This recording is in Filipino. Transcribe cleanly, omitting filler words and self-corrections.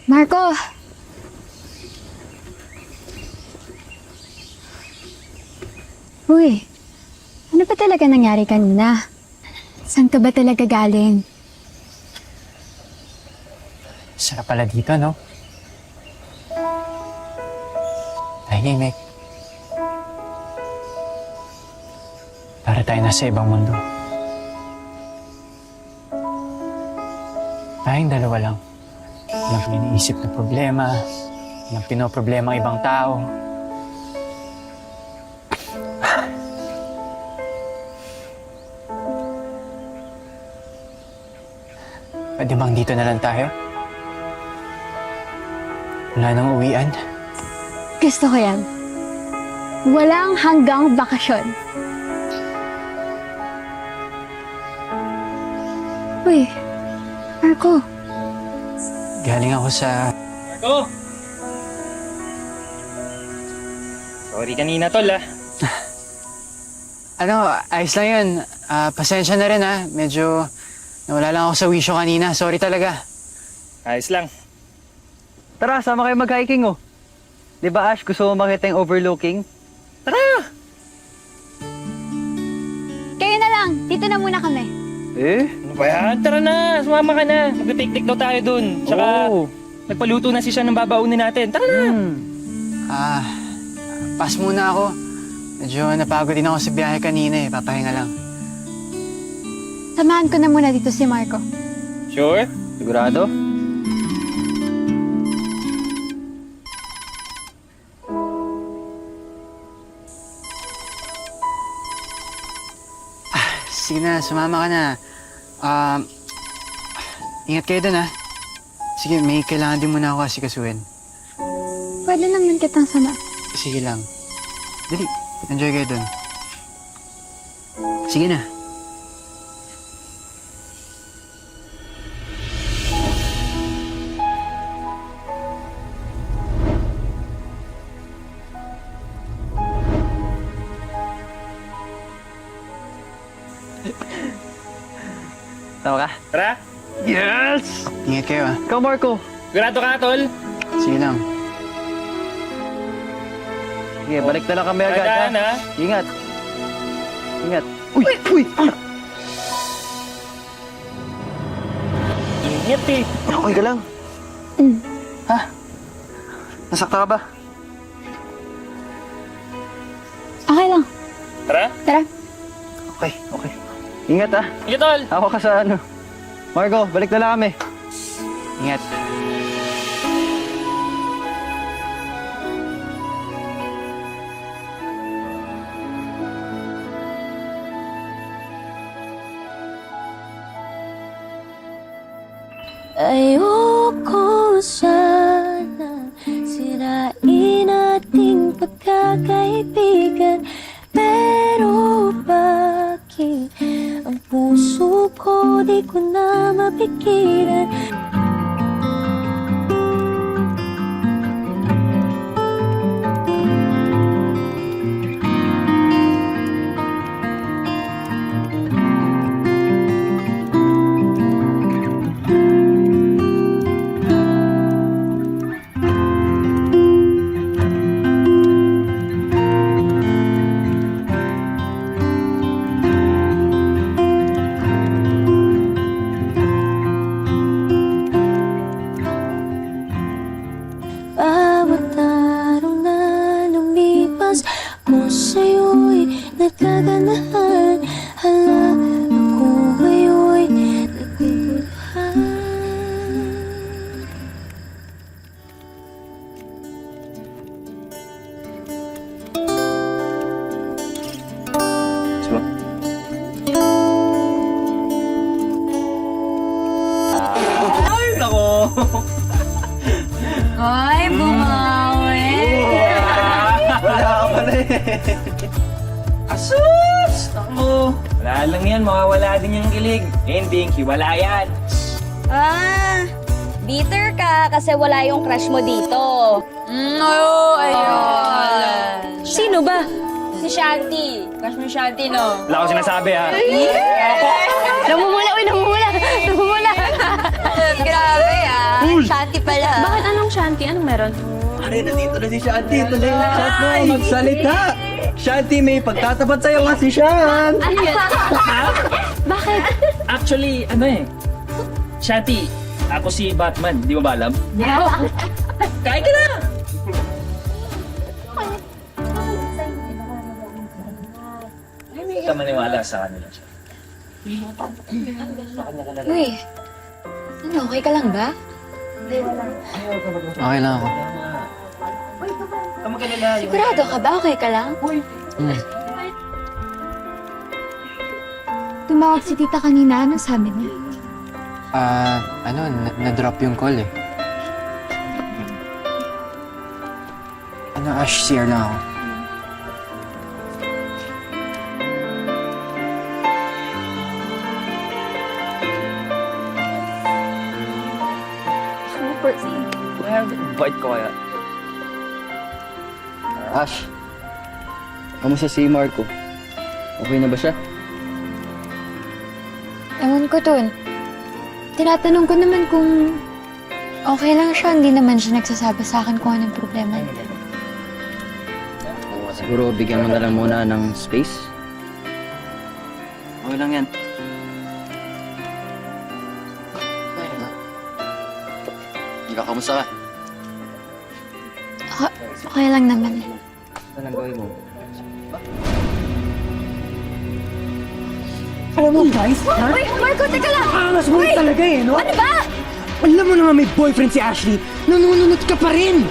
Marco! Uy, ano ba talaga nangyari kanina? Saan ka ba talaga galing? Sarap pala dito, no? Tahimik. Para tayo nasa ibang mundo. Tayong dalawa lang. Walang iniisip na problema. Walang pinoproblema ang ibang tao. Pwede bang dito na lang tayo? Wala nang uwian? Gusto ko yan. Walang hanggang bakasyon. Uy, Marco. Galing ako sa... Marco! Sorry kanina, tol, ah. Ano, ayos lang yun. Pasensya na rin, ha. Medyo nawala lang ako sa wisyo kanina. Sorry talaga. Ayos lang. Tara, sama kayo mag-hiking, oh. Di ba, Ash, gusto mo makita yung overlooking? Tara! Kayo na lang. Dito na muna kami. Ano ba yan? Tara na! Sumama ka na! Mag-picnic daw tayo dun. Tsaka, nagpaluto na si siya ng babaunin natin. Tara na! Pass muna ako. Medyo napagod din ako sa biyahe kanina, eh. Papahinga lang. Samahan ko na muna dito si Marco. Sure? Sigurado? Sige na, sumama ka na. Ingat kayo dun, ha. Sige, may kailangan din muna ako asikasuhin. Pwede naman kitang sama. Sige lang. Dali, enjoy kayo dun. Sige na. Tama ka? Tara! Yes! Ingat kayo, ha. Ikaw, Marco. Sigurado ka, tol? Sige lang. Sige, balik na lang kami agad, ha? Tandaan, ha? Ingat. Ingat. Uy! Uy! Ingat, eh. Okay ka lang? Ha? Nasakta ka ba? Okay lang. Tara! Tara. Okay, okay. Ingat, ha? Ingat, tol! Ako ka sa ano. Marco, balik na lang kami. Ingat. Ayoko sana sirain ating pagkakaibigan. Pero bakit ang puso ko di ko na mapigilan? Bawat araw na lumipas, ako sa'yo'y nagkaganahan. Hala, ako ngayon'y naguguluhan. Sige. Ay, nako! Ay, bumawi! Wala ka pala eh. Asus! Ako! Wala lang yan, mawawala din yung kilig. Ending, hiwala yan. Bitter ka kasi wala yung crush mo dito. Ayun. Sino ba? Si Shanti. Crush mo yung Shanti, no? Wala ko sinasabi, ha? Namumula, uy, namumula! Namumula! Grabe, ah. Shanti pala. Bakit anong Shanti? Anong meron? Pare, nandito na si Shanti. Tuloy na chat mo, magsalita. Shanti, may pagtatapat sa'yo nga si Shan. Ano yan? Bakit? Actually, Shanti, ako si Batman, di mo ba alam? Kain ka na! Hindi ka maniwala sa kanila. Uy, ano, okay ka lang ba? Okay lang ako. Sigurado ka ba? Okay ka lang? Tumawag si tita kanina. Ano sabi niya? Na-drop yung call eh. Ash, CR lang ako. Bite ko kaya. Ash, kamusta si Marco? Okay na ba siya? Ewan ko dun. Tinatanong ko naman kung okay lang siya. Hindi naman siya nagsasabi sa akin kung anong problema niya. Siguro bigyan mo na lang muna ng space. Okay lang yan. Ikaw, kamusta ka? Okay lang naman. Ano lang gawin mo? Alam mo, guys, ha? Uy, Marco, teka lang! Angas mo talaga eh, no? Ano ba? Alam mo naman may boyfriend si Ashley. Nanununod ka pa rin.